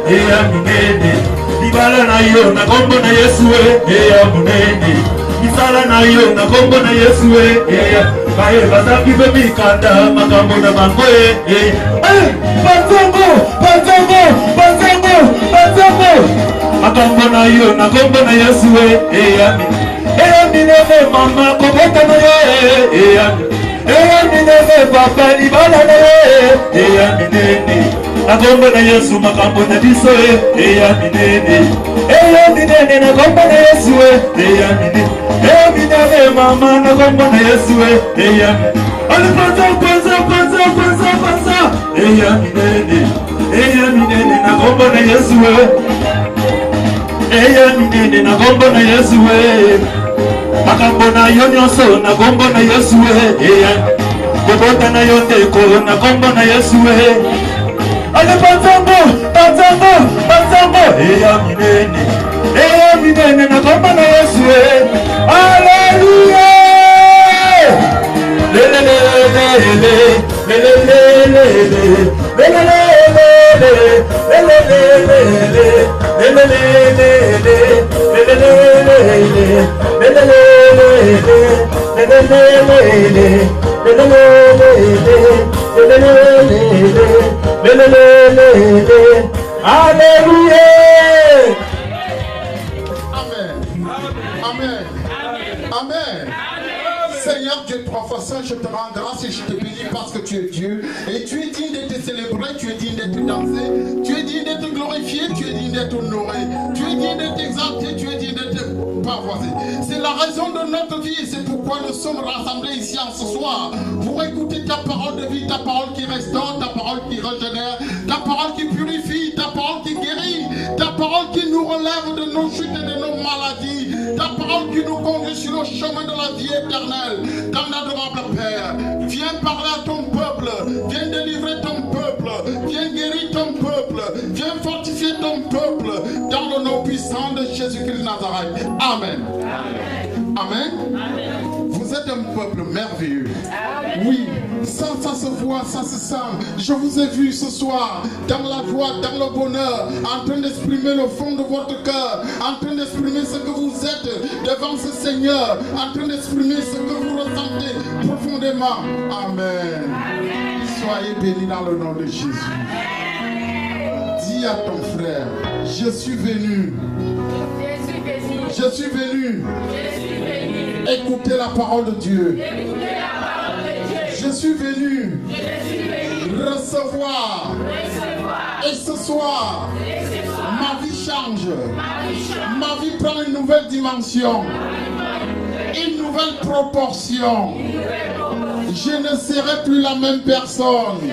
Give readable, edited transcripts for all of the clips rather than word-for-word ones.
eya minene. Libala na yo na kombo na Yesu eya munene. Misala na yo na kombo na Yesu eya. Bae bazaki bebi kanda makambo na bango Banzongo, banzongo, banzongo, banzongo. Makambo na yo na kombo na Yesu eya minene mama kobota na yo eya minene papa libala na yo eya minene. Nakombo na Yesu makambo na biso eya minene nakombo na Yesu eya minene mama nakombo na Yesu eya ali panza eya minene nakombo na Yesu eya minene nakombo na Yesu makambo na yo nyonso nakombo na Yesu eya kobota na yo teko nakombo na Yesu ale panzango eya minene nakombo na Yesu Alleluia Alléluia. Amen. Seigneur Dieu trois fois saint, je te rends grâce et je te bénis parce que tu es Dieu. Et tu es digne d'être célébré, tu es digne d'être dansé, tu es digne d'être glorifié, tu es digne d'être honoré, tu es digne d'être exalté, tu es digne d'être pavoisé. C'est la raison de notre vie et c'est pourquoi nous sommes rassemblés ici en ce soir pour écouter ta parole de vie, ta parole qui restaure, ta parole qui régénère, ta parole qui purifie, ta parole qui guérit, ta parole qui nous relève de nos chutes et de nos maladies, ta parole qui nous conduit sur le chemin de la vie éternelle. Ton adorable Père, viens parler à ton peuple, viens délivrer ton peuple, viens guérir ton peuple, viens fortifier ton peuple dans le nom puissant de Jésus-Christ de Nazareth. Amen. Amen. Vous êtes un peuple merveilleux. Oui, ça se voit, ça se sent. Je vous ai vu ce soir dans la joie, dans le bonheur, en train d'exprimer le fond de votre cœur, en train d'exprimer ce que vous êtes devant ce Seigneur, en train d'exprimer ce que vous ressentez profondément. Amen. Soyez bénis dans le nom de Jésus. Dis à ton frère, je suis venu. Je suis venu. Écoutez la parole de Dieu. Je suis venu recevoir. Et ce soir, ma vie change. Ma vie prend une nouvelle dimension. Une nouvelle proportion. Je ne serai plus la même personne.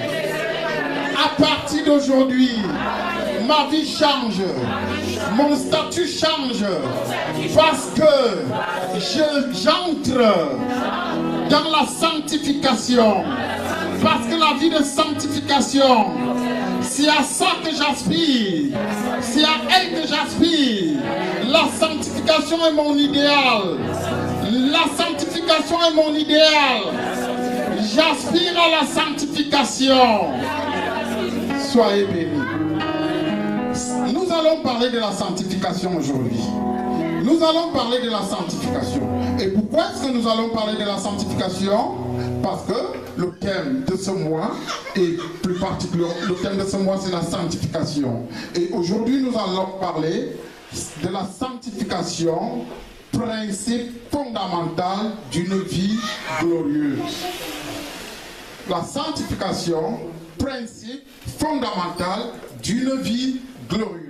À partir d'aujourd'hui, ma vie change. Mon statut change. Parce que j'entre dans la sanctification. Parce que la vie de sanctification, c'est à ça que j'aspire. C'est à elle que j'aspire. La sanctification est mon idéal. La sanctification est mon idéal. J'aspire à la sanctification. Soyez bénis. Nous allons parler de la sanctification aujourd'hui. Nous allons parler de la sanctification. Et pourquoi est-ce que nous allons parler de la sanctification? Parce que le thème de ce mois, et plus particulièrement, le thème de ce mois, c'est la sanctification. Et aujourd'hui, nous allons parler de la sanctification, principe fondamental d'une vie glorieuse. La sanctification, principe fondamental d'une vie glorieuse.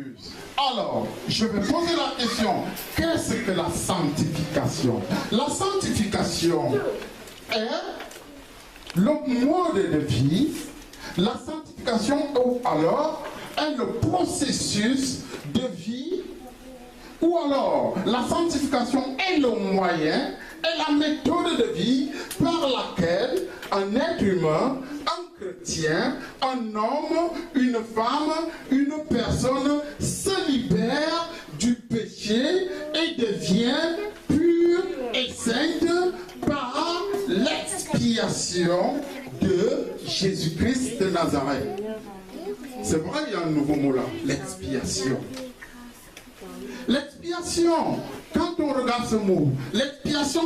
Alors, je vais poser la question, qu'est-ce que la sanctification? La sanctification est le mode de vie. La sanctification, alors, est le processus de vie. Ou alors, la sanctification est le moyen, est la méthode de vie par laquelle un être humain, un chrétien, un homme, une femme, une personne se libère du péché et devient pure et sainte par l'expiation de Jésus-Christ de Nazareth. C'est vrai, il y a un nouveau mot là, l'expiation. L'expiation, quand on regarde ce mot, l'expiation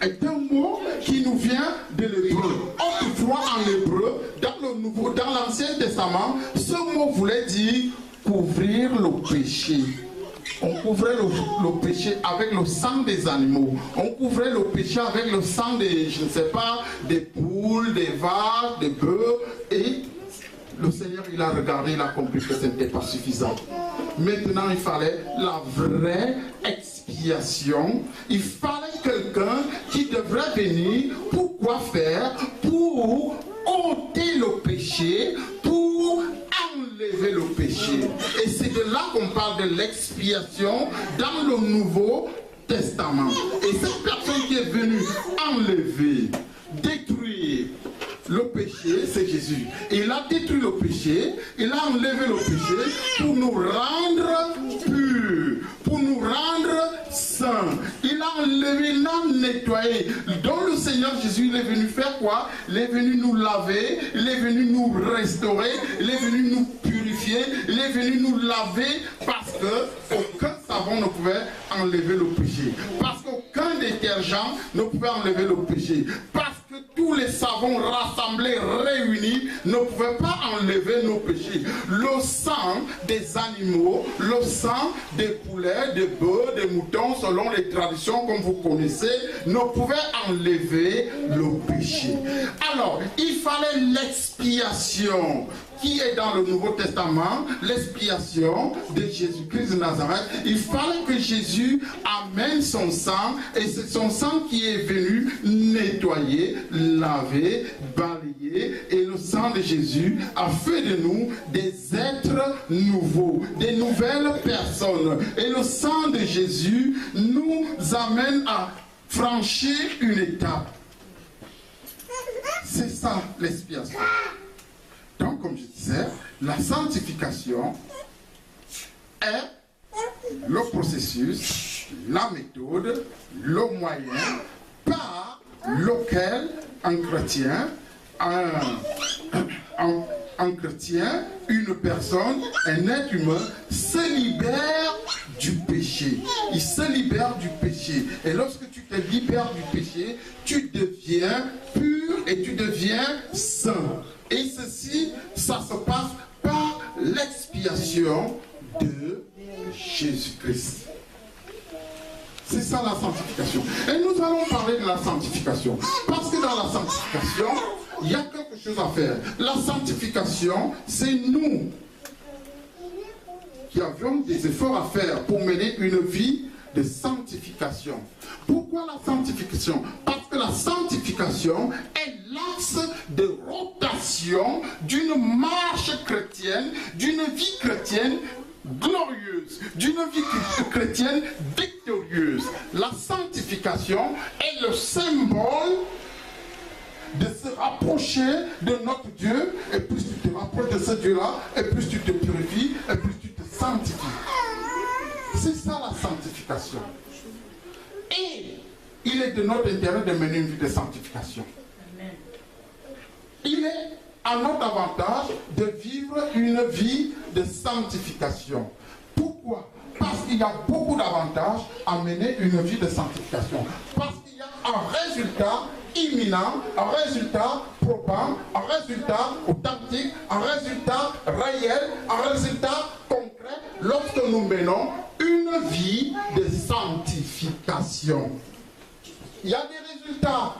est un mot qui nous vient de l'hébreu. Autrefois en hébreu, dans l'Ancien Testament, ce mot voulait dire couvrir le péché. On couvrait le péché avec le sang des animaux. On couvrait le péché avec le sang des, je ne sais pas, des poules, des vaches, des bœufs. Et le Seigneur, il a regardé, il a compris que ce n'était pas suffisant. Maintenant, il fallait la vraie expiation. Il fallait quelqu'un qui devrait venir. Pour quoi faire? Pour ôter le péché, pour enlever le péché. Et c'est de là qu'on parle de l'expiation dans le Nouveau Testament. Et cette personne qui est venue enlever, détruire le péché, c'est Jésus. Il a détruit le péché, il a enlevé le péché pour nous rendre purs, pour nous rendre saints. Il a enlevé, il a nettoyé. Donc le Seigneur Jésus, il est venu faire quoi? Il est venu nous laver, il est venu nous restaurer, il est venu nous purifier, il est venu nous laver parce que aucun savon ne pouvait enlever le péché. Parce qu'aucun détergent ne pouvait enlever le péché. Parce que tous les savons rassemblés, réunis, ne pouvaient pas enlever nos péchés. Le sang des animaux, le sang des poulets, des bœufs, des moutons, selon les traditions comme vous connaissez, ne pouvait enlever le péché. Alors, il fallait l'expiation qui est dans le Nouveau Testament, l'expiation de Jésus-Christ de Nazareth. Il fallait que Jésus amène son sang, et c'est son sang qui est venu nettoyer, laver, balayer, et le sang de Jésus a fait de nous des êtres nouveaux, des nouvelles personnes. Et le sang de Jésus nous amène à franchir une étape. C'est ça l'expiation. Donc, comme je disais, la sanctification est le processus, la méthode, le moyen par lequel un chrétien, une personne, un être humain se libère du péché. Il se libère du péché. Et lorsque tu te libères du péché, tu deviens pur et tu deviens saint. Et ceci, ça se passe par l'expiation de Jésus-Christ. C'est ça la sanctification. Et nous allons parler de la sanctification. Parce que dans la sanctification, il y a quelque chose à faire. La sanctification, c'est nous qui avions des efforts à faire pour mener une vie de sanctification. Pourquoi la sanctification? Parce que la sanctification est l'axe de rotation d'une marche chrétienne, d'une vie chrétienne glorieuse, d'une vie chrétienne victorieuse. La sanctification est le symbole de se rapprocher de notre Dieu, et plus tu te rapproches de ce Dieu-là, et plus tu te purifies, et plus tu te sanctifies. C'est ça la sanctification. Et il est de notre intérêt de mener une vie de sanctification. Il est à notre avantage de vivre une vie de sanctification. Pourquoi? Parce qu'il y a beaucoup d'avantages à mener une vie de sanctification. Parce qu'il y a un résultat imminent, un résultat probant, un résultat authentique, un résultat réel, un résultat concret lorsque nous menons une vie de sanctification. Il y a des résultats.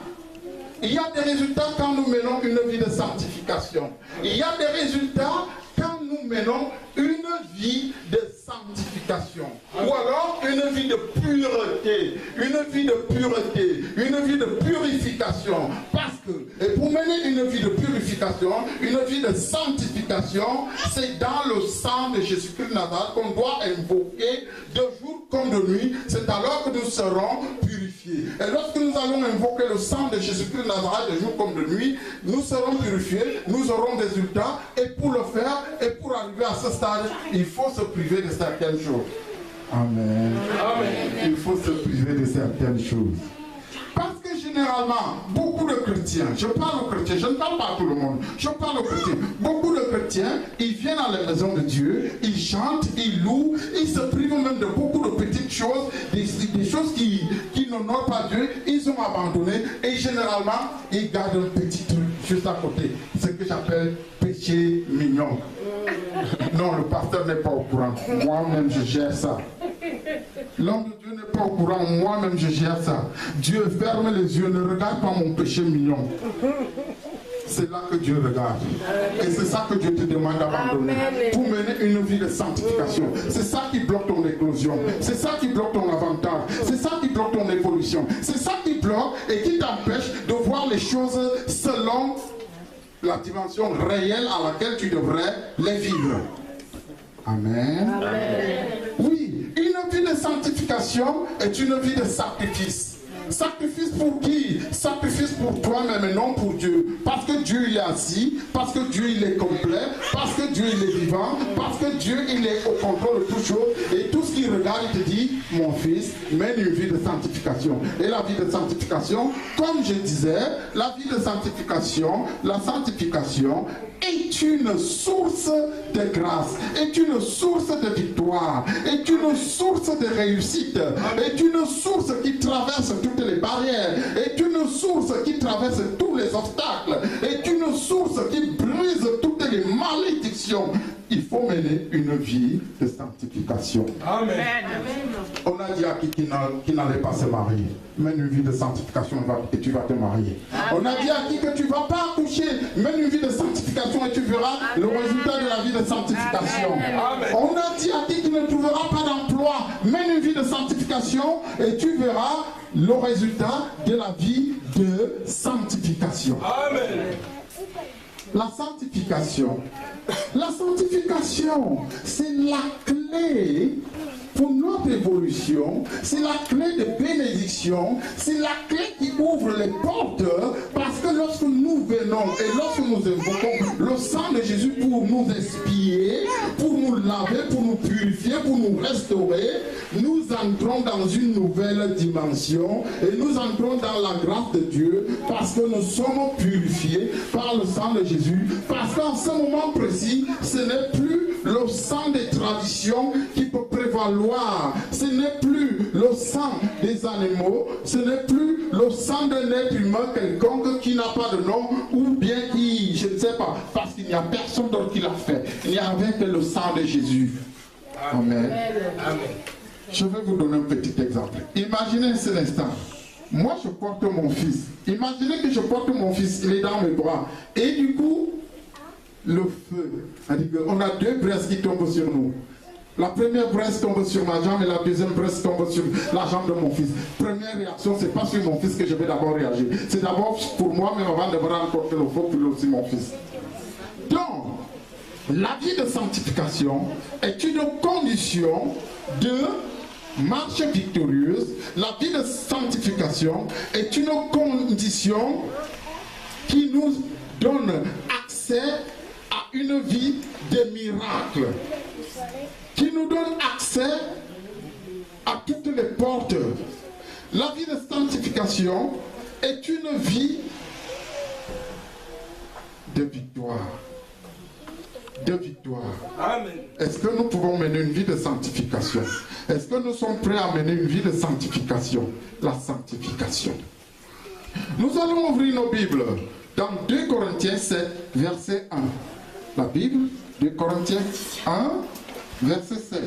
Il y a des résultats quand nous menons une vie de sanctification. Il y a des résultats quand nous menons une vie de sanctification. Ou alors une vie de pureté, une vie de pureté, une vie de purification. Parce que, et pour mener une vie de purification, une vie de sanctification, c'est dans le sang de Jésus-Christ de Nazareth qu'on doit invoquer de jour comme de nuit. C'est alors que nous serons purifiés. Et lorsque nous allons invoquer le sang de Jésus-Christ de Nazareth de jour comme de nuit, nous serons purifiés, nous aurons des résultats. Et pour le faire, et pour arriver à ce stade, il faut se priver de certaines choses. Amen. Amen. Il faut se priver de certaines choses. Parce que je généralement, beaucoup de chrétiens, je parle aux chrétiens, je ne parle pas à tout le monde, je parle aux chrétiens. Beaucoup de chrétiens, ils viennent à la maison de Dieu, ils chantent, ils louent, ils se privent même de beaucoup de petites choses, des choses qui n'honorent pas Dieu, ils ont abandonné et généralement, ils gardent un petit truc juste à côté, ce que j'appelle péché mignon. Non, le pasteur n'est pas au courant, moi-même je gère ça. L'homme de Dieu n'est pas au courant, moi-même je gère ça. Dieu ferme les yeux, ne regarde pas mon péché mignon. C'est là que Dieu regarde. Et c'est ça que Dieu te demande d'abandonner pour mener une vie de sanctification. C'est ça qui bloque ton éclosion. C'est ça qui bloque ton avantage. C'est ça qui bloque ton évolution. C'est ça qui bloque et qui t'empêche de voir les choses selon la dimension réelle à laquelle tu devrais les vivre. Amen. Amen. Oui, une vie de sanctification est une vie de sacrifice. Sacrifice pour qui? Sacrifice pour toi-même et non pour Dieu. Parce que Dieu il est assis, parce que Dieu il est complet, parce que Dieu il est vivant, parce que Dieu il est au contrôle de toutes choses. Et tout ce qu'il regarde, il te dit, mon fils, mène une vie de sanctification. Et la vie de sanctification, comme je disais, la vie de sanctification, la sanctification est une source de grâce, est une source de victoire, est une source de réussite, est une source qui traverse toutes les barrières, est une source qui traverse tous les obstacles, est une source qui brise toutes les malédictions. Il faut mener une vie de sanctification. Amen. On a dit à qui n'allait pas se marier, mène une vie de sanctification et tu vas te marier. Amen. On a dit à qui que tu ne vas pas accoucher, mène une vie de sanctification et tu verras Amen. Le résultat de la vie de sanctification. Amen. On a dit à qui ne trouvera pas d'emploi, mène une vie de sanctification et tu verras le résultat de la vie de sanctification. Amen. La sanctification, c'est la clé pour notre évolution, c'est la clé de bénédiction, c'est la clé qui ouvre les portes, parce que lorsque nous venons et lorsque nous invoquons le sang de Jésus pour nous expier, pour nous laver, pour nous purifier, pour nous restaurer, nous entrons dans une nouvelle dimension et nous entrons dans la grâce de Dieu parce que nous sommes purifiés par le sang de Jésus, parce qu'en ce moment précis, ce n'est plus le sang des traditions qui peut prévaloir, ce n'est plus le sang des animaux, ce n'est plus le sang d'un être humain quelconque qui n'a pas de nom ou bien qui, je ne sais pas, parce qu'il n'y a personne d'autre qui l'a fait. Il n'y avait que le sang de Jésus. Amen. Amen. Je vais vous donner un petit exemple. Imaginez un seul instant. Moi, je porte mon fils. Imaginez que je porte mon fils, il est dans mes bras. Et du coup, le feu. On a deux braises qui tombent sur nous. La première braise tombe sur ma jambe et la deuxième braise tombe sur la jambe de mon fils. Première réaction, c'est pas sur mon fils que je vais d'abord réagir. C'est d'abord pour moi, mais avant de me rendre compte que le feu brûle aussi mon fils. Donc, la vie de sanctification est une condition de marche victorieuse. La vie de sanctification est une condition qui nous donne accès à une vie de miracles, qui nous donne accès à toutes les portes. La vie de sanctification est une vie de victoire. De victoire. Est-ce que nous pouvons mener une vie de sanctification? Est-ce que nous sommes prêts à mener une vie de sanctification? La sanctification. Nous allons ouvrir nos Bibles dans 2 Corinthiens 7, verset 1. La Bible, 2 Corinthiens 1, verset 7.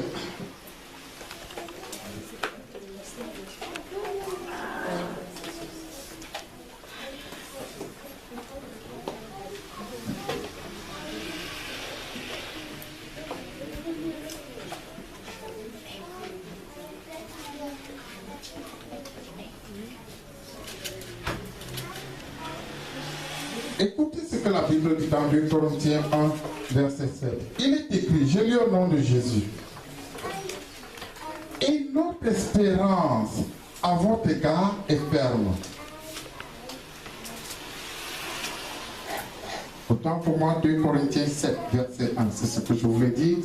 Écoutez ce que la Bible dit dans 2 Corinthiens 1, verset 7. Il est écrit, je lis au nom de Jésus. Et notre espérance à votre égard est ferme. Autant pour moi, 2 Corinthiens 7, verset 1, c'est ce que je voulais dire.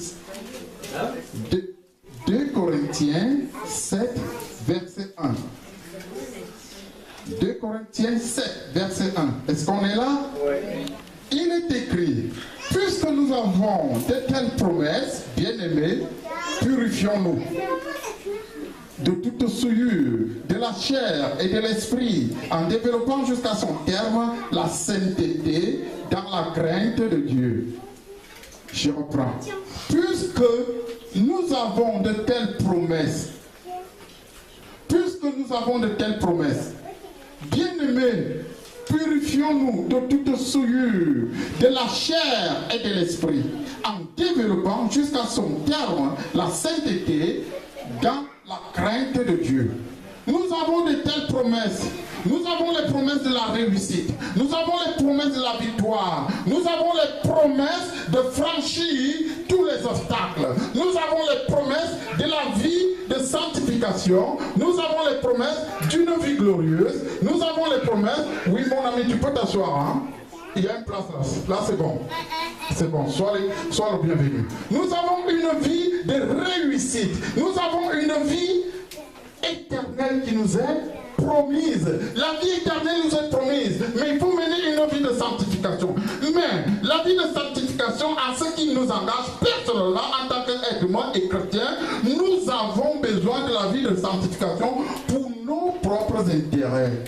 2 Corinthiens 7, verset 1. 2 Corinthiens bien-aimés, purifions-nous de toute souillure, de la chair et de l'esprit, en développant jusqu'à son terme la sainteté dans la crainte de Dieu. Je reprends. Puisque nous avons de telles promesses, bien-aimés, purifions-nous de toute souillure, de la chair et de l'esprit, en développant jusqu'à son terme la sainteté dans la crainte de Dieu. Nous avons de telles promesses. Nous avons les promesses de la réussite. Nous avons les promesses de la victoire. Nous avons les promesses de franchir tous les obstacles. Nous avons les promesses de la vie de sanctification. Nous avons les promesses d'une vie glorieuse. Nous avons les promesses. Oui, mon ami, tu peux t'asseoir. Hein? Il y a une place là. Là, c'est bon. C'est bon. Sois le bienvenu. Nous avons une vie de réussite. Nous avons une vie éternelle qui nous est promise. La vie éternelle nous est promise. Mais il faut mener une vie de sanctification. Mais la vie de sanctification, à ce qui nous engage personnellement en tant qu'être humain et chrétien, nous avons besoin de la vie de sanctification pour nos propres intérêts.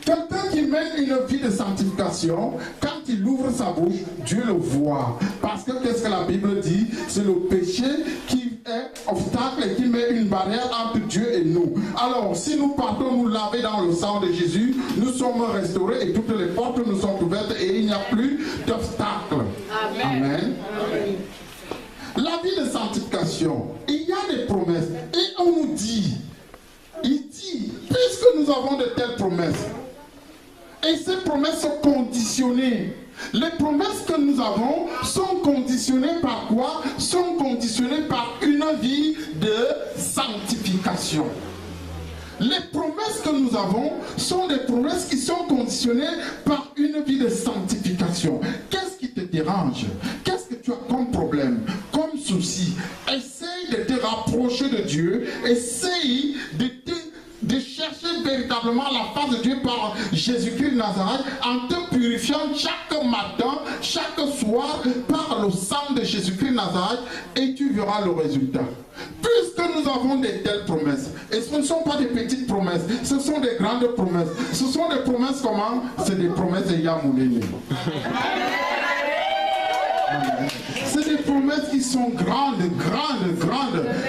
Quelqu'un qui mène une vie de sanctification, quand il ouvre sa bouche, Dieu le voit. Parce que qu'est-ce que la Bible dit? C'est le péché qui est obstacle et qui met une barrière entre Dieu et nous. Alors, si nous partons nous laver dans le sang de Jésus, nous sommes restaurés et toutes les portes nous sont ouvertes et il n'y a plus d'obstacle. Amen. Amen. Amen. La vie de sanctification, il y a des promesses. Et on nous dit, il dit, puisque nous avons de telles promesses, et ces promesses sont conditionnées. Les promesses que nous avons sont conditionnées par quoi? Sont conditionnées par une vie de sanctification. Les promesses que nous avons sont des promesses qui sont conditionnées par une vie de sanctification. Qu'est-ce qui te dérange? Qu'est-ce que tu as comme problème, comme souci? Essaye de te rapprocher de Dieu. Essaye de chercher véritablement la face de Dieu par Jésus-Christ de Nazareth en te purifiant chaque matin, chaque soir par le sang de Jésus-Christ de Nazareth et tu verras le résultat. Puisque nous avons de telles promesses, et ce ne sont pas des petites promesses, ce sont des grandes promesses. Ce sont des promesses comment? C'est des promesses de Yamoulini. C'est des promesses qui sont grandes.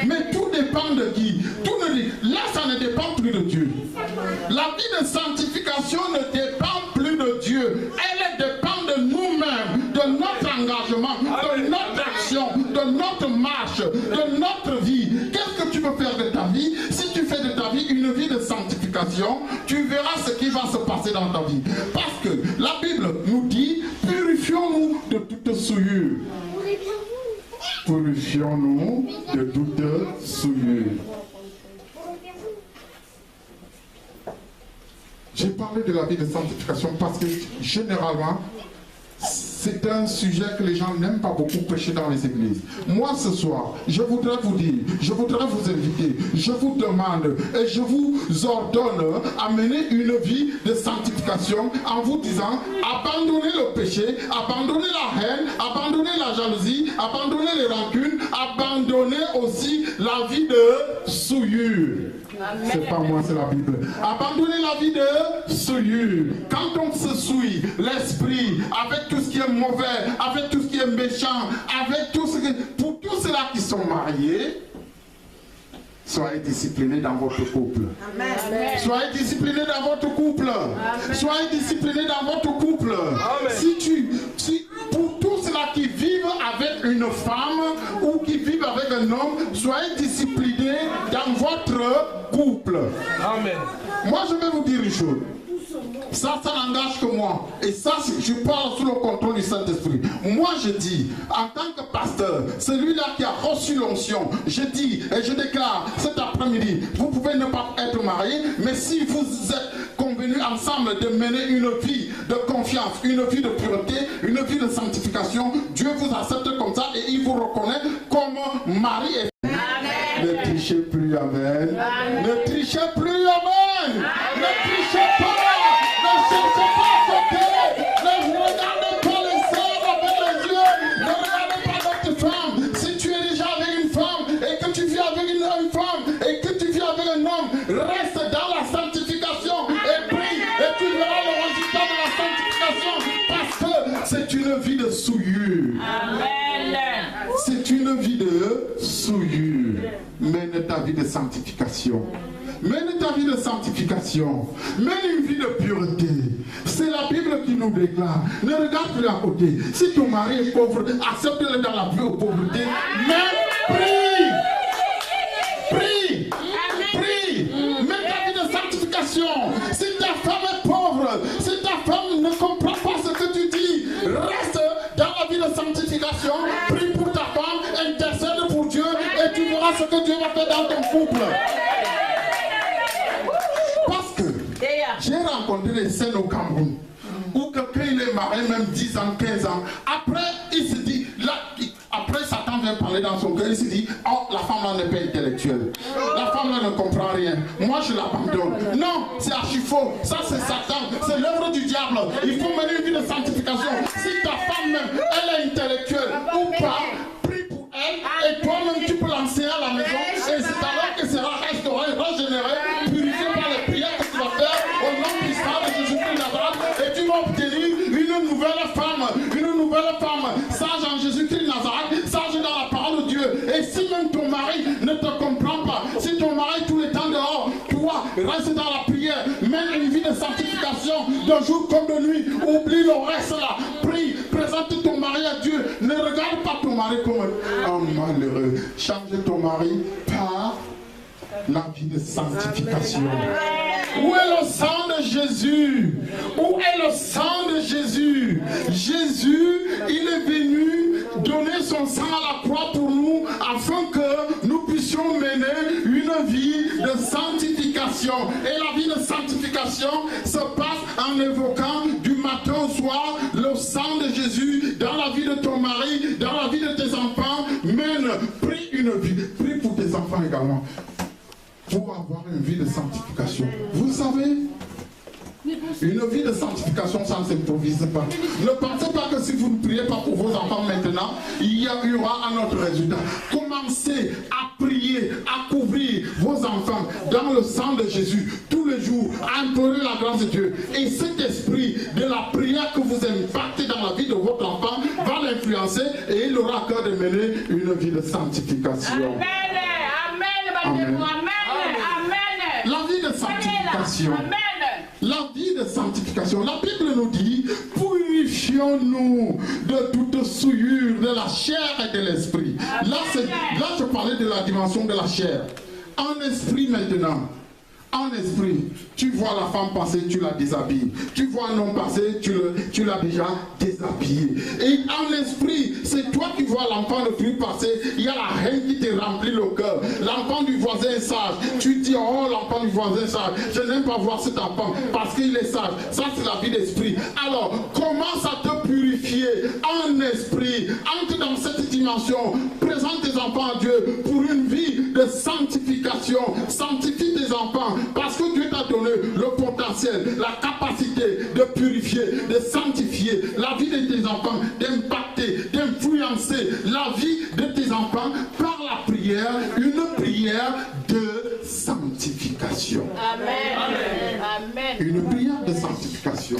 Mais tout dépend de qui? Là, ça ne dépend plus de Dieu. La vie de sanctification ne dépend plus de Dieu. Elle dépend de nous-mêmes, de notre engagement, de notre action, de notre marche, de notre vie. Qu'est-ce que tu veux faire de ta vie? Si tu fais de ta vie une vie de sanctification, tu verras ce qui va se passer dans ta vie. Parce que la Bible nous dit, purifions-nous de toute souillure. Purifions-nous de toute souillure. J'ai parlé de la vie de sanctification parce que généralement, c'est un sujet que les gens n'aiment pas beaucoup prêcher dans les églises. Moi, ce soir, je voudrais vous dire, je voudrais vous inviter, je vous demande et je vous ordonne à mener une vie de sanctification en vous disant, abandonnez le péché, abandonnez la haine, abandonnez la jalousie, abandonnez les rancunes, abandonnez aussi la vie de souillure. C'est pas moi, c'est la Bible. Abandonnez la vie de souillure. Quand on se souille l'esprit avec tout ce qui est mauvais, avec tout ce qui est méchant, avec tout ce qui... Pour tous ceux-là qui sont mariés, soyez disciplinés dans votre couple. Amen. Soyez disciplinés dans votre couple. Amen. Soyez disciplinés dans votre couple. Amen. Pour tous ceux-là qui vivent avec une femme ou qui vivent avec un homme, soyez disciplinés dans votre couple. Amen. Moi, je vais vous dire une chose. Ça n'engage que moi. Et ça, je parle sous le contrôle du Saint-Esprit. Moi, je dis, en tant que pasteur, celui-là qui a reçu l'onction, je dis et je déclare cet après-midi, vous pouvez ne pas être marié, mais si vous êtes convenus ensemble de mener une vie de confiance, une vie de pureté, une vie de sanctification, Dieu vous accepte comme ça et il vous reconnaît comme mari et femme. Ne trichez plus, amen. Amen. Ne trichez plus, amen. Amen. Ne trichez pas. Ne cherchez pas à côté. Ne regardez pas les sœurs avec les yeux. Ne regardez pas votre femme. Si tu es déjà avec une femme, de souillure. Mène ta vie de sanctification. Mène ta vie de sanctification. Mène une vie de pureté. C'est la Bible qui nous déclare. Ne regarde plus à côté. Si ton mari est pauvre, accepte-le dans la pauvreté. Mais prie. Prie. Prie. Mène ta vie de sanctification. Si ta femme est pauvre, si ta femme ne comprend pas ce que tu dis, reste dans la vie de sanctification. Prie pour ta femme, intercède pour Dieu et tu verras ce que Dieu va faire dans ton couple. Parce que j'ai rencontré des scènes au Cameroun où quelqu'un il est marié même 10 ans, 15 ans. Après, il se dit, là, après Satan vient parler dans son cœur, il se dit, oh, la femme là n'est pas intellectuelle. La femme là ne comprend rien. Moi je l'abandonne. Non, c'est archi faux. Ça c'est Satan, c'est l'œuvre du diable. Il faut mener une vie de sanctification. Si ta femme même, elle est intellectuelle ou pas, prie pour elle et toi-même tu peux l'enseigner à la maison. Et c'est alors que sera restauré, régénéré, purifié par les prières que tu vas faire au nom puissant de Jésus-Christ de Nazareth. Et tu vas obtenir une nouvelle femme, sage en Jésus-Christ de Nazareth, sage dans la parole de Dieu. Et si même ton mari ne te comprend pas, si ton mari tout le temps dehors, toi, reste dans la prière, mène une vie de sanctification, de jour comme de nuit, oublie le reste là, prie, présente ton mari à Dieu, ne regarde pas ton mari comme un malheureux, change ton mari par la vie de sanctification. Où est le sang de Jésus? Où est le sang de Jésus? Jésus, il est venu donner son sang à la croix pour nous afin que nous puissions mener une vie de sanctification. Et la vie de sanctification se passe en évoquant du matin au soir le sang de Jésus dans la vie de ton mari, dans la vie de tes enfants. Mène, prie une vie, prie pour tes enfants également. Pour avoir une vie de sanctification. Vous savez, une vie de sanctification, ça ne s'improvise pas. Ne pensez pas que si vous ne priez pas pour vos enfants maintenant, il y aura un autre résultat. Commencez à prier, à couvrir vos enfants dans le sang de Jésus tous les jours, à implorer la grâce de Dieu. Et cet esprit de la prière que vous impactez dans la vie de votre enfant va l'influencer et il aura à cœur de mener une vie de sanctification. Amen. La vie de sanctification. La vie de sanctification. La Bible nous dit, purifions-nous de toute souillure de la chair et de l'esprit. Là, je parlais de la dimension de la chair. En esprit maintenant. En esprit, tu vois la femme passer, tu la déshabilles. Tu vois un homme passer, tu l'as déjà déshabillé. Et en esprit, c'est toi qui vois l'enfant de plus passer. Il y a la haine qui te remplit le cœur. L'enfant du voisin est sage. Tu dis, oh, l'enfant du voisin est sage. Je n'aime pas voir cet enfant parce qu'il est sage. Ça, c'est la vie d'esprit. Alors, commence à te purifier en esprit. Entre dans cette dimension. Présente tes enfants à Dieu pour une vie de sanctification. Sanctifie tes enfants. Parce que Dieu t'a donné le potentiel, la capacité de purifier, de sanctifier la vie de tes enfants, d'impacter, d'influencer la vie de tes enfants par la prière, une prière de sanctification. Amen. Amen. Une prière de sanctification.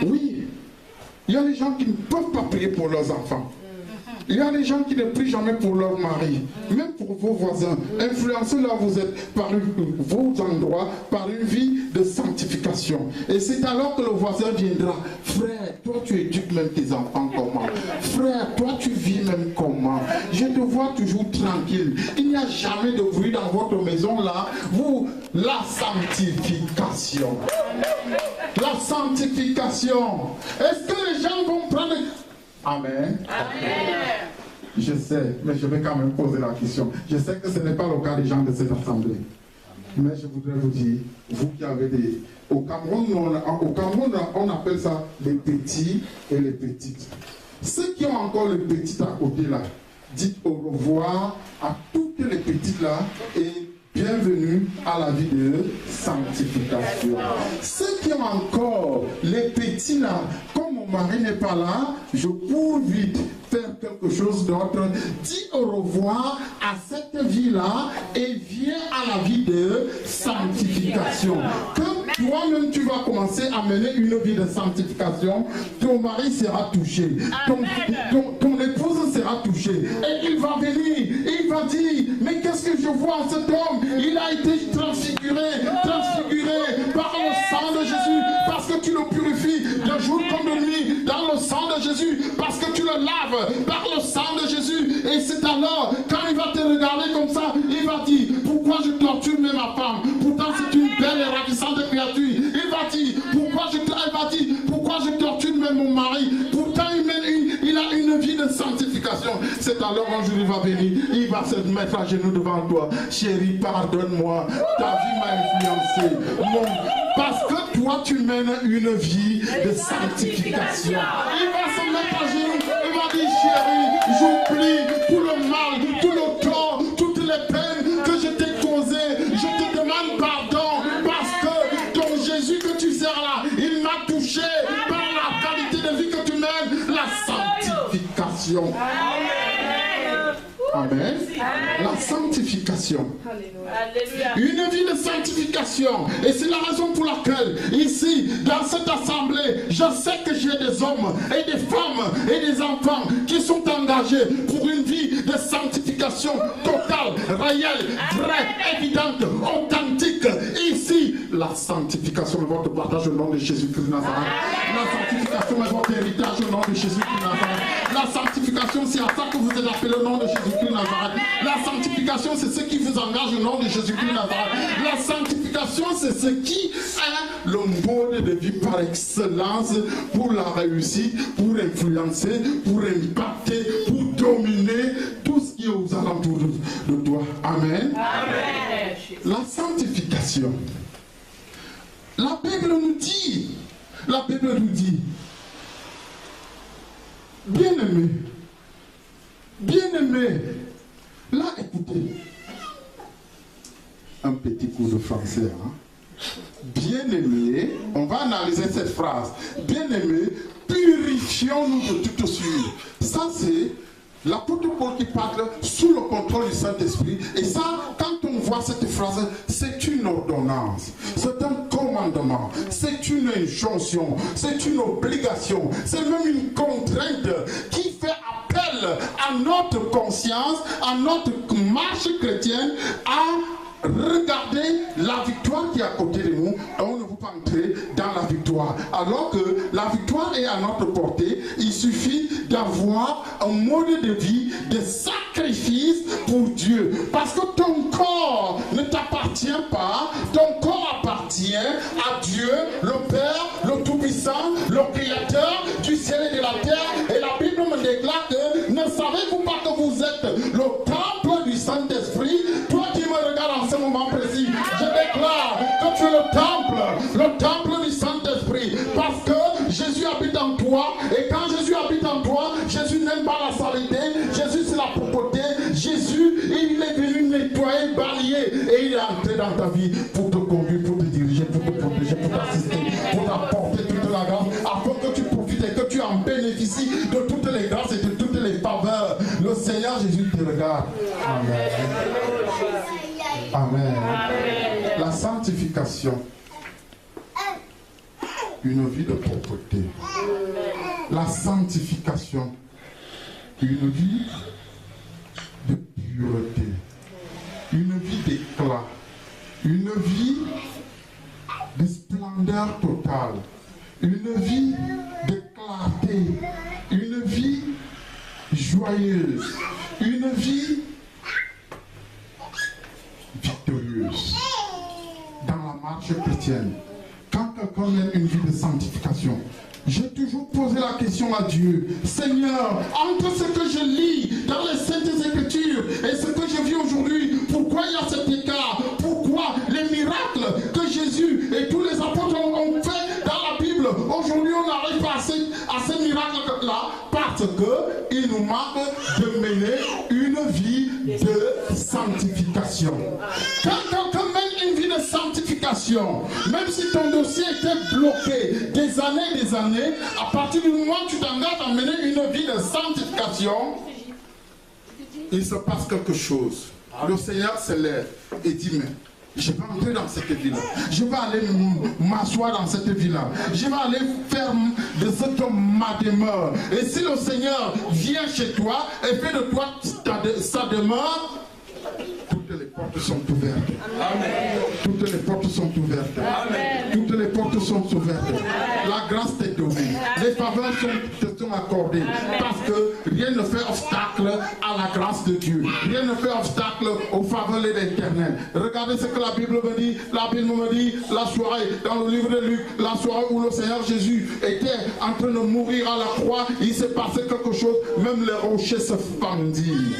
Oui, il y a des gens qui ne peuvent pas prier pour leurs enfants. Il y a des gens qui ne prient jamais pour leur mari, même pour vos voisins. Influencez là où vous êtes par vos endroits, par une vie de sanctification. Et c'est alors que le voisin viendra. Frère, toi tu éduques même tes enfants comment? Frère, toi tu vis même comment? Je te vois toujours tranquille. Il n'y a jamais de bruit dans votre maison là. Vous, la sanctification. La sanctification. Est-ce que les gens vont prendre... Amen. Amen. Je sais, mais je vais quand même poser la question. Je sais que ce n'est pas le cas des gens de cette assemblée. Mais je voudrais vous dire, vous qui avez des... Au Cameroun, on appelle ça les petits et les petites. Ceux qui ont encore les petites à côté là, dites au revoir à toutes les petites là et bienvenue à la vie de sanctification. Ceux qui ont encore les petits là, comme mon mari n'est pas là, je cours vite faire quelque chose d'autre. Dis au revoir à cette vie-là et viens à la vie de sanctification. Quand toi-même tu vas commencer à mener une vie de sanctification, ton mari sera touché, ton épouse sera touchée et il va venir va dire, mais qu'est-ce que je vois en cet homme? Il a été transfiguré par le sang de Jésus, parce que tu le purifies de jour comme de nuit, dans le sang de Jésus, parce que tu le laves par le sang de Jésus. Et c'est alors, quand il va te regarder comme ça, il va dire, pourquoi je torture même ma femme? Pourtant c'est une belle et ravissante créature. Il va dire, pourquoi je torture même mon mari? Pourtant il a une vie de sanctification. C'est alors un jour il va venir, il va se mettre à genoux devant toi. Chérie, pardonne-moi, ta vie m'a influencé. Parce que toi tu mènes une vie de sanctification. Il va se mettre à genoux, il va dire, chérie, j'oublie tout le mal, tout le tort, toutes les peines que je t'ai causées. Je te demande pardon parce que ton Jésus que tu sers là, il m'a touché par la qualité de vie que tu mènes, la sanctification. Amen. La sanctification. Une vie de sanctification. Et c'est la raison pour laquelle, ici, dans cette assemblée, je sais que j'ai des hommes et des femmes et des enfants qui sont engagés pour une vie de sanctification totale, réelle, vraie, évidente, authentique. Ici, la sanctification est votre partage au nom de Jésus-Christ de Nazareth. La sanctification est votre héritage au nom de Jésus-Christ de Nazareth. La sanctification, c'est à ça que vous êtes appelés au nom de Jésus-Christ de Nazareth. La sanctification, c'est ce qui vous engage au nom de Jésus-Christ de Nazareth. La sanctification, c'est ce qui est le mode de vie par excellence pour la réussite, pour influencer, pour impacter, pour dominer tout ce qui est aux alentours de toi. Amen. Amen. La sanctification. La Bible nous dit, bien-aimé, là écoutez, un petit coup de français, hein? Bien-aimé, on va analyser cette phrase, bien-aimé, purifions-nous de toute souillure. Ça c'est l'apôtre Paul qui parle sous le contrôle du Saint-Esprit. Et ça, quand on voit cette phrase, c'est une ordonnance, c'est un commandement, c'est une injonction, c'est une obligation, c'est même une contrainte qui fait appel à notre conscience, à notre marche chrétienne, à regardez la victoire qui est à côté de nous, on ne veut pas entrer dans la victoire. Alors que la victoire est à notre portée, il suffit d'avoir un mode de vie, de sacrifice pour Dieu. Parce que ton corps ne t'appartient pas, ton corps appartient à Dieu, le Père, le Tout-Puissant, le Créateur du ciel et de la terre. Et la Bible me déclare que ne savez-vous pas que vous êtes le temple du Saint-Esprit? Toi qui me regardes en ce moment précis, je déclare que tu es le temple du Saint-Esprit, parce que Jésus habite en toi, et quand Jésus habite en toi, Jésus n'aime pas la saleté, Jésus c'est la propreté, Jésus il est venu nettoyer, balayer, et il est entré dans ta vie pour te conduire, pour te diriger, pour te protéger, pour t'assister, pour t'apporter toute la grâce, afin que tu profites et que tu en bénéficies de toutes les grâces et de toutes les faveurs. Le Seigneur Jésus te regarde. Amen. Amen. Amen. La sanctification, une vie de propreté. La sanctification, une vie de pureté, une vie d'éclat, une vie de splendeur totale, une vie de clarté, une vie joyeuse, une vie victorieuse dans la marche chrétienne. Quand quelqu'un mène une vie de sanctification, j'ai toujours posé la question à Dieu: Seigneur, entre ce que je lis dans les Saintes Écritures et ce que je vis aujourd'hui, pourquoi il y a cet écart? Pourquoi les miracles que Jésus et tous les apôtres ont fait dans la Bible, aujourd'hui on n'arrive pas à ces miracles-là? Parce qu'il nous manque de mener une vie de sanctification. Quand quelqu'un mène une vie de sanctification, même si ton dossier était bloqué des années, à partir du moment où tu t'engages à mener une vie de sanctification, il se passe quelque chose. Le Seigneur se lève et dit: mais je vais entrer dans cette vie-là. Je vais aller m'asseoir dans cette vie-là. Je vais aller faire de cette ma demeure. Et si le Seigneur vient chez toi et fait de toi sa demeure, Toutes les portes sont ouvertes. Amen. Toutes les portes sont ouvertes. Amen. Toutes les portes sont ouvertes. La grâce t'est donnée. Les faveurs te sont accordées. Parce que rien ne fait obstacle à la grâce de Dieu. Rien ne fait obstacle aux faveurs de l'Éternel. Regardez ce que la Bible me dit. La Bible me dit la soirée, dans le livre de Luc, la soirée où le Seigneur Jésus était en train de mourir à la croix, il s'est passé quelque chose. Même les rochers se fendirent.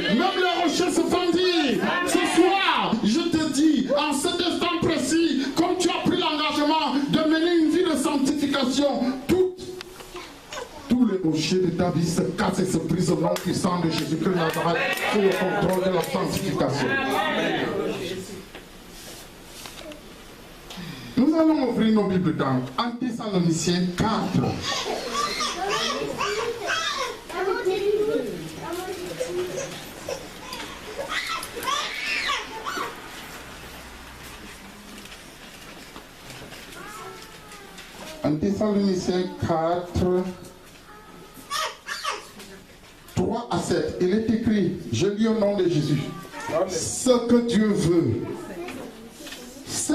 Même les rochers se fendirent. Ce soir, je te dis, en cet instant précis, comme tu as pris l'engagement de mener une vie de sanctification, tous les rochers de ta vie se cassent et se brisent au nom puissant de Jésus-Christ de Nazareth sous le contrôle de la sanctification. Nous allons ouvrir nos Bibles dans 1 Thessaloniciens 4. En Thessaloniciens 4, 3 à 7, il est écrit, je lis au nom de Jésus, ce que Dieu veut, c'est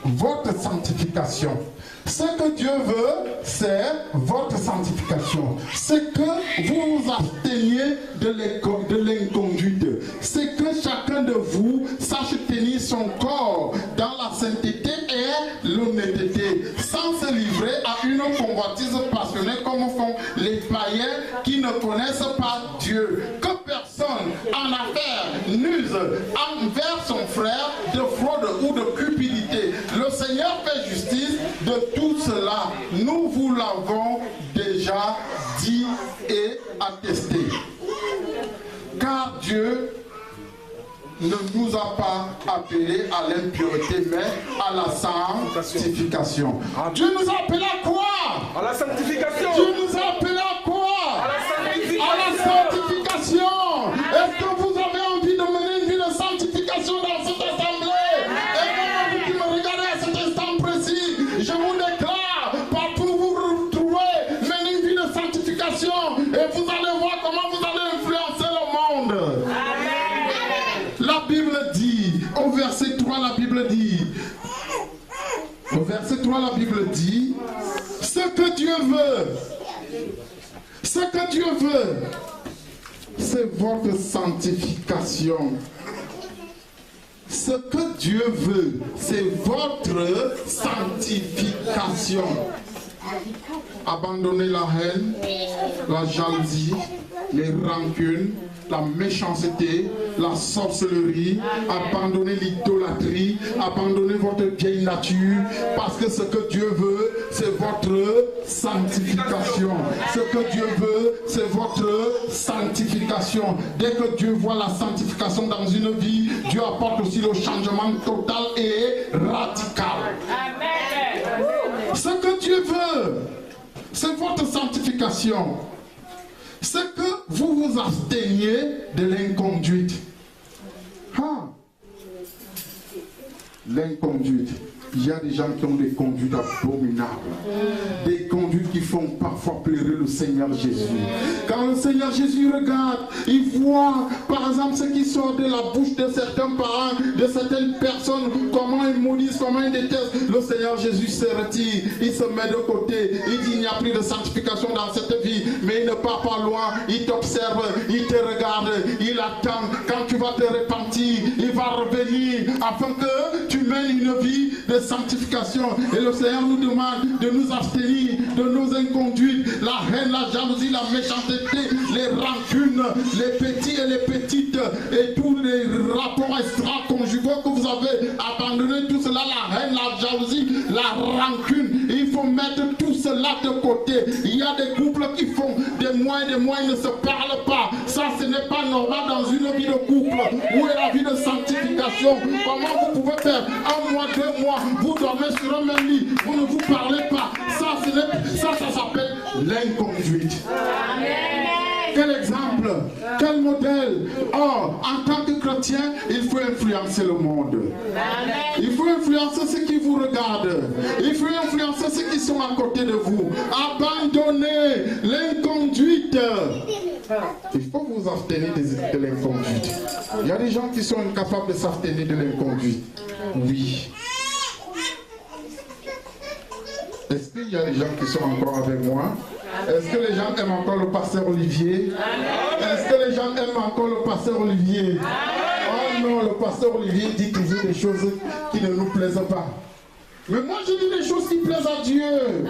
votre sanctification. Ce que Dieu veut, c'est votre sanctification. C'est que vous vous absteniez de l'inconduite. C'est que chacun de vous sache tenir son corps dans la sainteté et l'honnêteté, sans se livrer à une convoitise passionnée comme font les païens qui ne connaissent pas Dieu. Que personne en affaire n'use envers son frère de fraude ou de cupidité. Le Seigneur fait justice de tout cela. Nous vous l'avons déjà dit et attesté. Car Dieu ne nous a pas appelés à l'impureté, mais à la sanctification. Dieu nous a appelés à quoi? À la sanctification. Dieu nous a appelés à quoi? À la sanctification. À la sanctification. Est-ce que vous avez envie de mener une vie de sanctification dans cette assemblée? Et vous qui me regardez à cet instant précis, je vous déclare, partout où vous vous retrouvez, menez une vie de sanctification et vous allez voir comment vous allez influencer le monde. La Bible dit, au verset 3, la Bible dit, au verset 3, la Bible dit, ce que Dieu veut, ce que Dieu veut, c'est votre sanctification. Ce que Dieu veut, c'est votre sanctification. Abandonnez la haine, la jalousie, les rancunes, la méchanceté, la sorcellerie, abandonnez l'idolâtrie, abandonnez votre vieille nature, parce que ce que Dieu veut, c'est votre sanctification. Ce que Dieu veut, c'est votre sanctification. Dès que Dieu voit la sanctification dans une vie, Dieu apporte aussi le changement total et radical. Ce que Dieu veut, c'est votre sanctification. C'est que vous vous absteniez de l'inconduite. L'inconduite. Il y a des gens qui ont des conduites abominables. Des conduites qui font parfois pleurer le Seigneur Jésus. Quand le Seigneur Jésus regarde, il voit par exemple ce qui sort de la bouche de certains parents, de certaines personnes, comment ils maudissent, comment ils détestent. Le Seigneur Jésus se retire, il se met de côté, il dit il n'y a plus de sanctification dans cette vie, mais il ne part pas loin, il t'observe, il te regarde, il attend. Quand tu vas te repentir, il va revenir afin que tu mènes une vie de sanctification. Et le Seigneur nous demande de nous abstenir de nos inconduites, la haine, la jalousie, la méchanceté, les rancunes, les petits et les petites, et tous les rapports extra-conjugaux que vous avez abandonné, tout cela, la haine, la jalousie, la rancune. Il faut mettre tout cela de côté. Il y a des couples qui font des mois et des mois, ils ne se parlent pas. Ça, ce n'est pas normal dans une vie de couple. Où est la vie de sanctification? Comment vous pouvez faire 1 mois, 2 mois, vous dormez sur un même lit, vous ne vous parlez pas? Ça s'appelle l'inconduite. Quel exemple, quel modèle? Or, en tant que chrétien, il faut influencer le monde. Il faut influencer ceux qui vous regardent. Il faut influencer ceux qui sont à côté de vous. Abandonnez l'inconduite. Il faut vous abstenir de l'inconduite. Il y a des gens qui sont incapables de s'abstenir de l'inconduite. Oui. Est-ce qu'il y a des gens qui sont encore avec moi? Est-ce que les gens aiment encore le pasteur Olivier? Est-ce que les gens aiment encore le pasteur Olivier? Oh non, le pasteur Olivier dit toujours des choses qui ne nous plaisent pas. Mais moi je dis des choses qui plaisent à Dieu.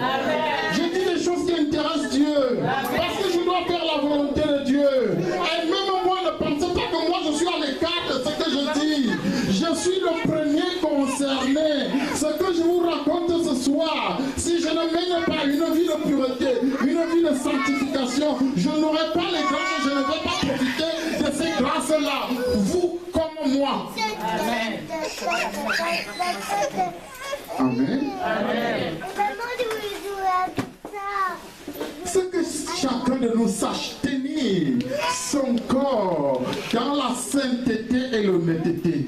Je dis des choses qui intéressent Dieu. Parce que je dois faire la volonté de Dieu. Et même moi ne pensez pas que moi je suis à l'écart de ce que je dis. Je suis le premier concerné. Ce que je vous raconte ce soir, si je ne mène pas une vie de pureté, une vie de sanctification, je n'aurai pas les grâces, je ne vais pas profiter de ces grâces-là. Vous comme moi. Amen. Amen. Amen. C'est que chacun de nous sache tenir son corps dans la sainteté et l'honnêteté.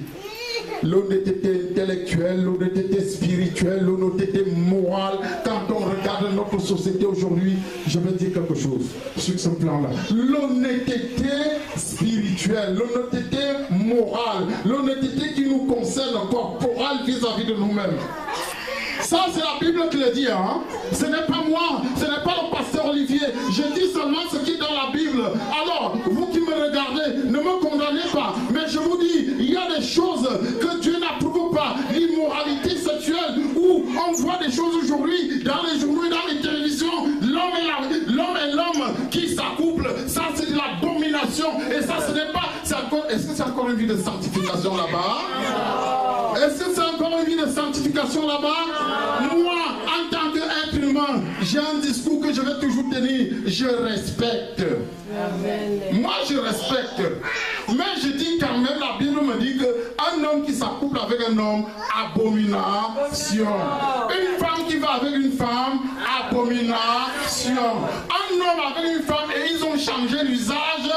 L'honnêteté intellectuelle, l'honnêteté spirituelle, l'honnêteté morale. Quand on regarde notre société aujourd'hui, je vais dire quelque chose sur ce plan-là. L'honnêteté spirituelle, l'honnêteté morale, l'honnêteté qui nous concerne corporelle vis-à-vis de nous-mêmes. Ça, c'est la Bible qui le dit. Hein? Ce n'est pas moi, ce n'est pas le pasteur Olivier. Je dis seulement ce qui est dans la Bible. Alors, vous qui me regardez, ne me condamnez pas. Mais je vous dis, il y a des choses que Dieu n'approuve pas. L'immoralité sexuelle, où on voit des choses aujourd'hui dans les journaux et dans les télévisions. L'homme et l'homme qui s'accouplent. Ça, c'est de la domination. Et ça, ce n'est pas... Est-ce que c'est encore une vie de sanctification là-bas? Est-ce que c'est encore une vie de sanctification là-bas? Moi, en tant qu'être humain, j'ai un discours que je vais toujours tenir. Je respecte. Amen. Moi, je respecte. Mais je dis quand même, la Bible me dit qu'un homme qui s'accouple avec un homme, abomination. Une femme qui va avec une femme, abomination. Un homme avec une femme et ils ont changé l'usage,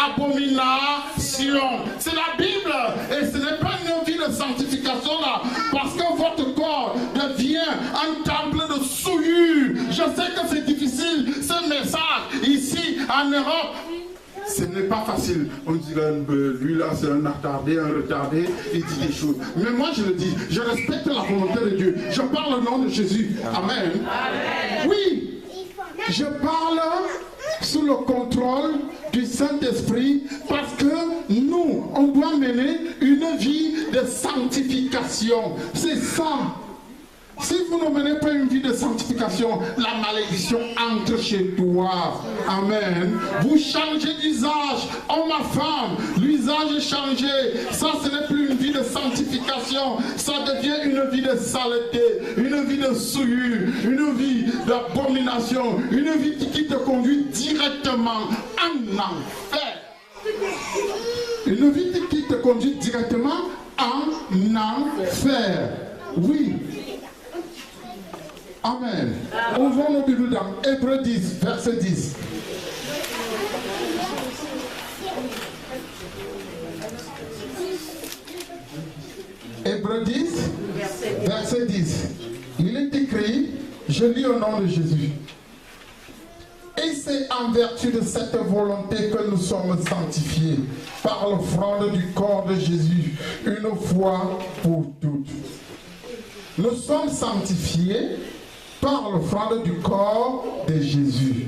abomination. C'est la Bible et ce n'est pas une vie de sanctification là, parce que votre corps devient un temple de souillure. Je sais que c'est difficile, ce message ici en Europe. Ce n'est pas facile. On dirait, lui là c'est un attardé, un retardé, il dit des choses. Mais moi je le dis, je respecte la volonté de Dieu. Je parle au nom de Jésus. Amen. Amen. Oui, je parle sous le contrôle du Saint-Esprit parce que nous, on doit mener une vie de sanctification. C'est ça. Si vous ne menez pas une vie de sanctification, la malédiction entre chez toi. Amen. Vous changez d'usage. Homme à femme, l'usage est changé. Ça, ce n'est plus une vie de sanctification. Ça devient une vie de saleté, une vie de souillure, une vie d'abomination, une vie qui te conduit directement en enfer. Une vie qui te conduit directement en enfer. Oui. Amen. Ouvrons nos Bibles dans Hébreux 10, verset 10. Hébreux 10, verset 10. Il est écrit, je lis au nom de Jésus. Et c'est en vertu de cette volonté que nous sommes sanctifiés par l'offrande du corps de Jésus, une fois pour toutes. Nous sommes sanctifiés par l'offrande du corps de Jésus.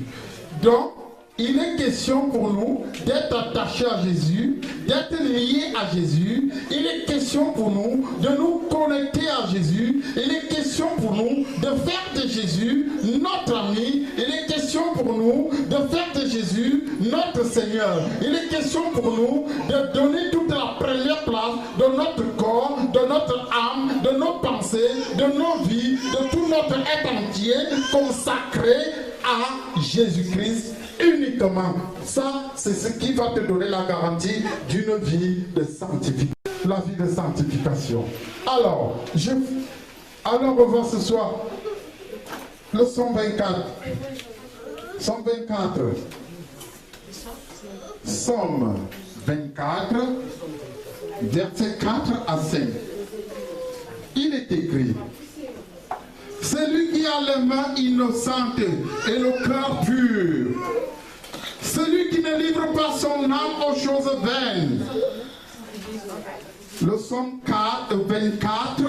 Donc, il est question pour nous d'être attachés à Jésus, d'être liés à Jésus. Il est question pour nous de nous connecter à Jésus. Il est question pour nous de faire de Jésus notre ami. Il est question pour nous de faire de Jésus notre Seigneur. Il est question pour nous de donner toute la première place de notre corps, de notre âme, de nos pensées, de nos vies, de tout notre être entier consacré à Jésus-Christ uniquement. Ça, c'est ce qui va te donner la garantie d'une vie de sanctification. La vie de sanctification. Alors, on va ce soir le 124. 124. Somme 24, versets 4 à 5. Il est écrit: celui qui a les mains innocentes et le cœur pur, celui qui qui ne livre pas son âme aux choses vaines. Le psaume 24,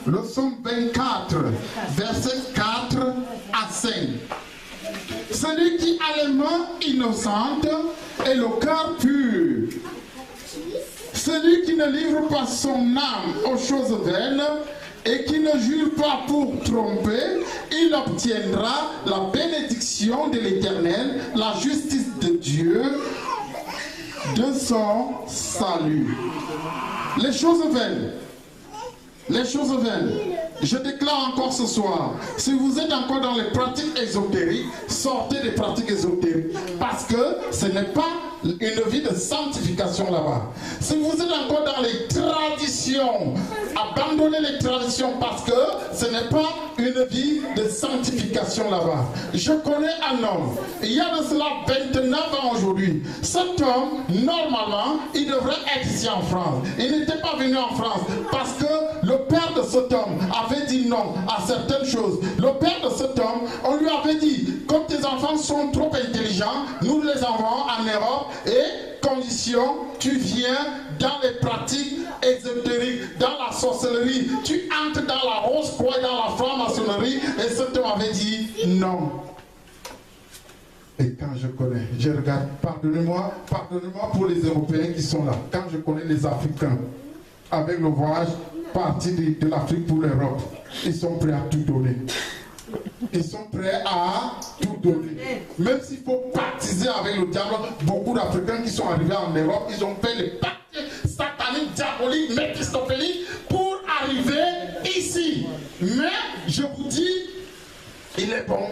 le psaume 24, verset 4 à 5. Celui qui a les mains innocentes et le cœur pur. Celui qui ne livre pas son âme aux choses vaines et qui ne jure pas pour tromper, il obtiendra la bénédiction de l'Éternel, la justice de Dieu, de son salut. Les choses vaines. Les choses vaines. Je déclare encore ce soir, si vous êtes encore dans les pratiques ésotériques, sortez des pratiques ésotériques. Parce que ce n'est pas une vie de sanctification là-bas. Si vous êtes encore dans les traditions, abandonnez les traditions parce que ce n'est pas une vie de sanctification là-bas. Je connais un homme, il y a de cela 29 ans aujourd'hui. Cet homme, normalement, il devrait être ici en France. Il n'était pas venu en France parce que le père de cet homme avait dit non à certaines choses. Le père de cet homme, on lui avait dit, comme tes enfants sont trop intelligents, nous les envoyons en Europe et condition, tu viens dans les pratiques ésotériques, dans la sorcellerie, tu entres dans la rose-croix, dans la franc-maçonnerie, et cet homme avait dit non. Et quand je connais, je regarde, pardonnez-moi pour les Européens qui sont là, quand je connais les Africains, avec le voyage parti de l'Afrique pour l'Europe, ils sont prêts à tout donner. Ils sont prêts à tout donner. Même s'il faut pactiser avec le diable, beaucoup d'Africains qui sont arrivés en Europe, ils ont fait les pactes sataniques, diaboliques, méphistophéliques pour arriver ici. Mais je vous dis, il est bon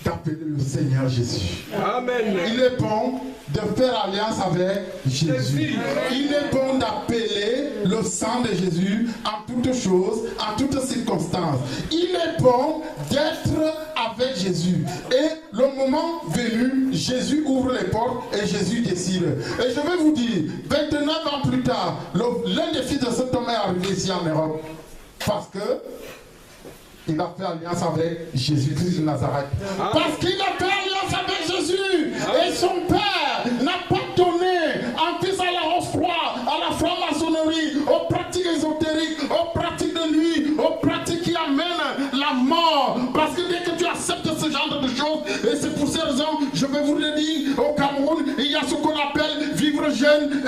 d'appeler le Seigneur Jésus. Amen. Il est bon de faire alliance avec Jésus. Il est bon d'appeler le sang de Jésus en toutes choses, en toutes circonstances. Il est bon d'être avec Jésus. Et le moment venu, Jésus ouvre les portes et Jésus décide. Et je vais vous dire, 29 ans plus tard, l'un des fils de cet homme est arrivé ici en Europe. Parce que il a fait alliance avec Jésus-Christ de Nazareth. Parce qu'il a fait alliance avec Jésus. Et son père n'a pas donné en fils à la rose-croix, à la franc-maçonnerie, aux pratiques ésotériques, aux pratiques de nuit, aux pratiques qui amènent la mort. Parce que dès que tu acceptes ce genre de choses, et c'est pour ces raisons, je vais vous le dire, au Cameroun, il y a ce qu'on appelle vivre jeune,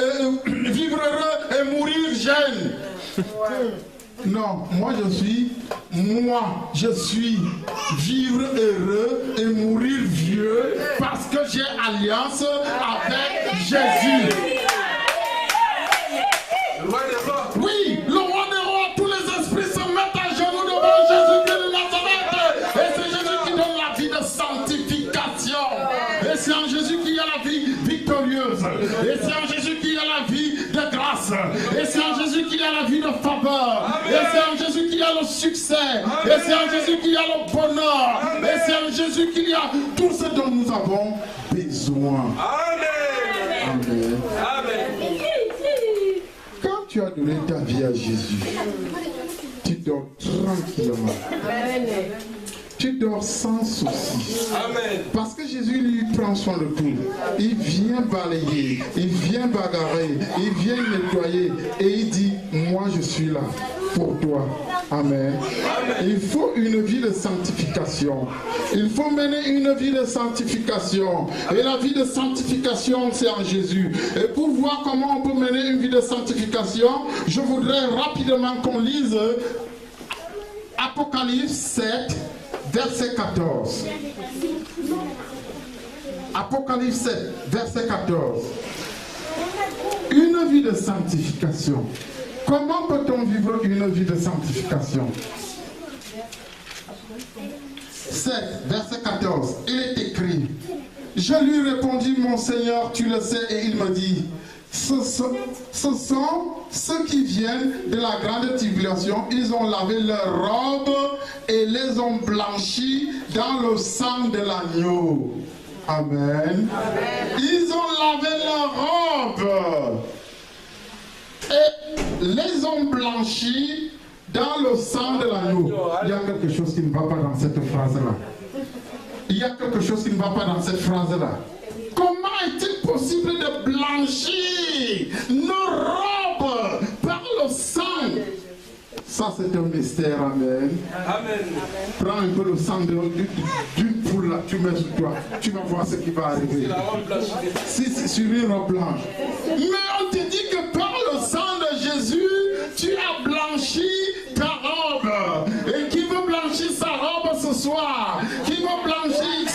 vivre heureux et mourir jeune. Non, moi je suis vivre heureux et mourir vieux parce que j'ai alliance avec Jésus. Oui, le roi des rois, tous les esprits se mettent à genoux devant Jésus de Nazareth. Et c'est Jésus qui donne la vie de sanctification. Et c'est en Jésus qu'il y a la vie victorieuse. Et c'est en Jésus qu'il y a la vie de grâce. Et c'est en Jésus qu'il y a la vie de faveur. Et c'est en Jésus qu'il y a le succès. Et c'est en Jésus qu'il y a le bonheur. Et c'est en Jésus qu'il y a tout ce dont nous avons besoin. Amen. Amen. Amen. Quand tu as donné ta vie à Jésus, tu dors tranquillement. Amen. Tu dors sans souci. Amen. Parce que Jésus lui prend soin de tout. Il vient balayer, il vient bagarrer, il vient nettoyer. Et il dit, moi je suis là pour toi. Amen. Amen. Il faut une vie de sanctification. Il faut mener une vie de sanctification. Et la vie de sanctification, c'est en Jésus. Et pour voir comment on peut mener une vie de sanctification, je voudrais rapidement qu'on lise Apocalypse 7, verset 14. Apocalypse 7, verset 14. Une vie de sanctification. Comment peut-on vivre une vie de sanctification? 7, verset 14. Il est écrit. Je lui répondis, mon Seigneur, tu le sais, et il me dit, ce sont ceux qui viennent de la grande tribulation. Ils ont lavé leurs robes et les ont blanchis dans le sang de l'agneau. Amen. Amen. Ils ont lavé leurs robes et les ont blanchis dans le sang de l'agneau. Il y a quelque chose qui ne va pas dans cette phrase-là. il y a quelque chose qui ne va pas dans cette phrase-là. Comment est-il possible de blanchir nos robes par le sang? Ça, c'est un mystère, amen. Amen. Prends un peu le sang d'une poule, là, tu mets sur toi. Tu vas voir ce qui va arriver. Si c'est sur une robe blanche. Mais on te dit que par le sang de Jésus, tu as blanchi ta robe. Et qui veut blanchir sa robe ce soir? Qui veut blanchir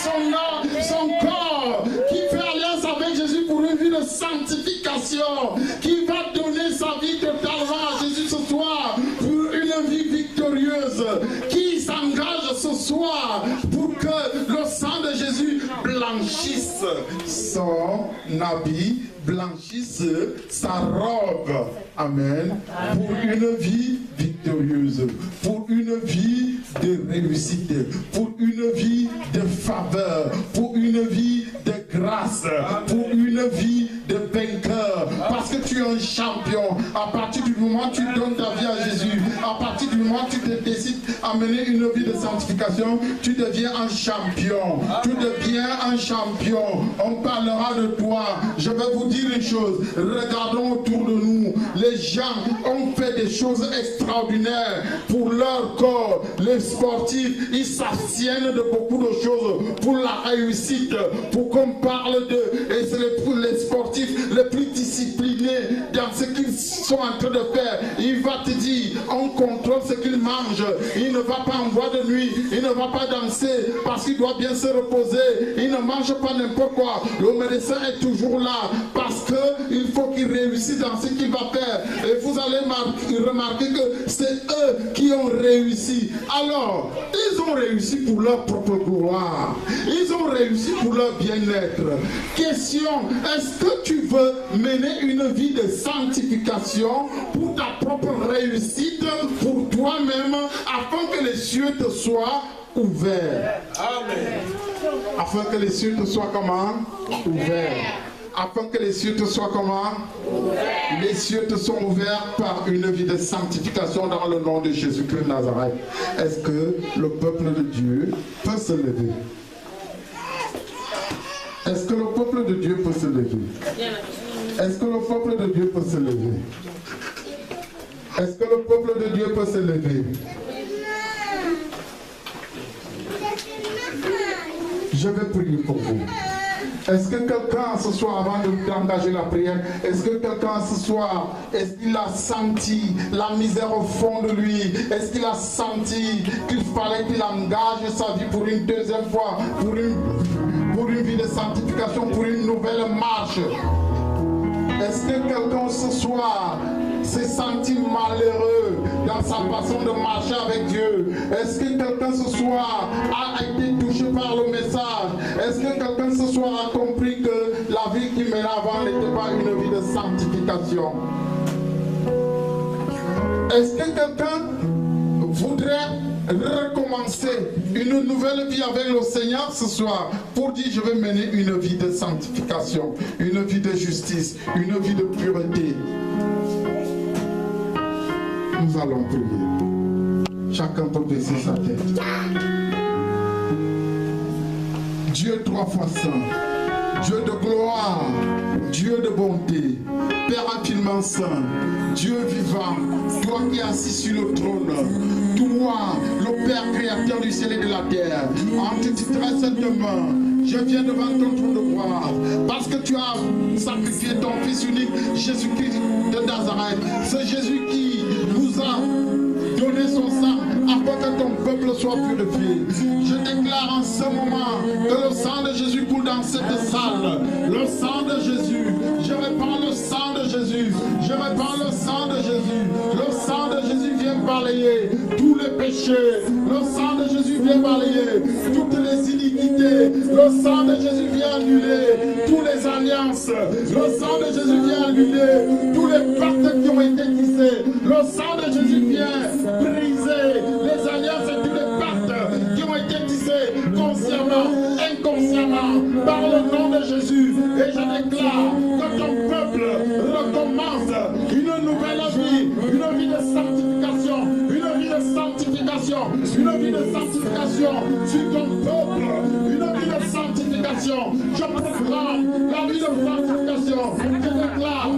son corps? Qui fait alliance avec Jésus pour une vie de sanctification? Qui va donner sa vie totalement à Jésus ce soir pour une vie victorieuse? Qui s'engage ce soir pour que le sang de Jésus blanchisse son habit, blanchisse sa robe? Amen. Pour une vie victorieuse, pour une vie de réussite, pour une vie de faveur, pour une vie de grâce, pour une vie de vainqueur. Parce que tu es un champion. À partir du moment où tu donnes ta vie à Jésus, à partir du moment où tu te décides à mener une vie de sanctification, tu deviens un champion. Tu deviens un champion. On parlera de toi. Je vais vous dire une chose. Regardons autour de nous. Les gens ont fait des choses extraordinaires pour leur corps. Les sportifs, ils s'abstiennent de beaucoup de choses pour la réussite, pour qu'on parle d'eux. Et c'est les sportifs les plus disciplinés dans ce qu'ils sont en train de faire. Il va te dire, on contrôle ce qu'il mange. Il ne va pas en boire de nuit. Il ne va pas danser parce qu'il doit bien se reposer. Il ne mange pas n'importe quoi. Le médecin est toujours là parce qu'il faut qu'il réussisse dans ce qu'il va faire. Et vous allez remarquer que c'est eux qui ont réussi. Alors, ils ont réussi pour leur propre gloire. Ils ont réussi pour leur bien-être. Question, est-ce que tu veux mener une vie de sanctification pour ta propre réussite, pour toi-même, afin que les cieux te soient ouverts? Amen. Afin que les cieux te soient comment? Ouverts. Afin que les cieux te soient comment? Ouverts. Les cieux te sont ouverts par une vie de sanctification dans le nom de Jésus-Christ de Nazareth. Est-ce que le peuple de Dieu peut se lever? Est-ce que le peuple de Dieu peut se lever? Est-ce que le peuple de Dieu peut se lever? Est-ce que le peuple de Dieu peut se lever? Je vais prier pour vous. Est-ce que quelqu'un ce soir, avant d'engager la prière, est-ce que quelqu'un ce soir, est-ce qu'il a senti la misère au fond de lui? Est-ce qu'il a senti qu'il fallait qu'il engage sa vie pour une deuxième fois, pour une vie de sanctification, pour une nouvelle marche? Est-ce que quelqu'un ce soir s'est senti malheureux dans sa façon de marcher avec Dieu? Est-ce que quelqu'un ce soir a été touché par le message? Est-ce que quelqu'un ce soir a compris que la vie qu'il menait avant n'était pas une vie de sanctification? Est-ce que quelqu'un voudrait recommencer une nouvelle vie avec le Seigneur ce soir pour dire je vais mener une vie de sanctification, une vie de justice, une vie de pureté? Nous allons prier. Chacun peut baisser sa tête. Dieu 3 fois saint, Dieu de gloire, Dieu de bonté, Père infiniment saint, Dieu vivant, toi qui es assis sur le trône, toi, le Père créateur du ciel et de la terre, en te titrant cette main, je viens devant ton trône de gloire, parce que tu as sacrifié ton Fils unique, Jésus-Christ de Nazareth. C'est Jésus qui nous a donné son sang, afin que ton peuple soit purifié. Je déclare en ce moment que le sang de Jésus coule dans cette salle. Le sang de Jésus, je répands le sang de Jésus, je répands le sang de Jésus. Le sang de Jésus vient balayer tous les péchés. Le sang de Jésus vient balayer toutes les iniquités. Le sang de Jésus vient annuler toutes les alliances. Le sang de Jésus vient annuler tous les pactes qui ont été tissés. Le sang de Jésus vient briser les alliances et tous les pactes qui ont été tissés consciemment, inconsciemment, par le nom de Jésus. Et je déclare que ton peuple recommence une nouvelle vie, une vie de sanctification, une vie de sanctification. sanctification, une vie de sanctification sur ton peuple, une vie de sanctification. Je proclame la vie de sanctification. Je déclare